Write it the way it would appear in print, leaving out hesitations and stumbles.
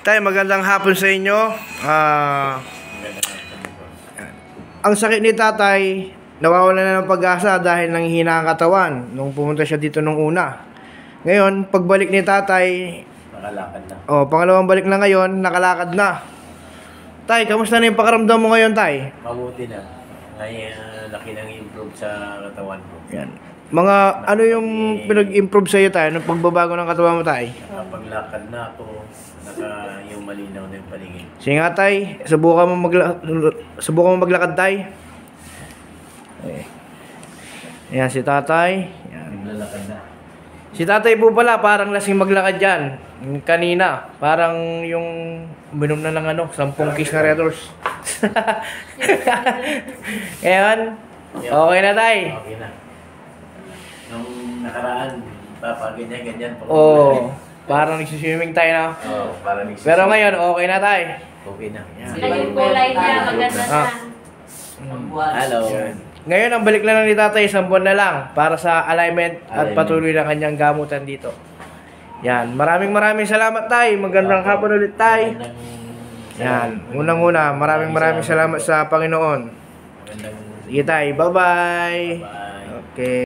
Tay, magandang hapon sa inyo. Ang sakit ni tatay, nawawala na ng pag-asa dahil nanghihina ang katawan nung pumunta siya dito nung una. Ngayon, pagbalik ni tatay, nakalakad na. Pangalawang balik na ngayon, nakalakad na. Tay, kamusta na yung pakaramdam mo ngayon, tay? Mabuti na. Ngayon, laki nang improve sa katawan ko. Yan. Mga, ano yung pinag-improve sa'yo, tay? Anong pagbabago ng katawan mo, tay? Nakapaglakad na ako. Yung malinaw na yung paligid. Sige nga, tay. Subukan mo maglakad, tay. Ayan, si tatay. Yan. Naglalakad na. Si tatay po pala, parang lasing maglakad dyan. Kanina, parang yung uminom na ng 10 kiss na Red Horse. Ngayon, okay na, tay. Okay na. Nung nakaraan, ganyan. Oo, parang nagsiswimming tayo na. Oo, parang Pero ngayon, okay na, tay. okay na. Sila yung kulay niya, maganda na. Hello. Ngayon, ang balik na lang ni tatay, 10 buwan na lang para sa alignment at patuloy na kanyang gamutan dito. Yan, maraming salamat, tay. Magandang hapon ulit, tay. Yan, unang-una, maraming salamat sa Panginoon. Sige, tay. Bye-bye. Bye. Okay.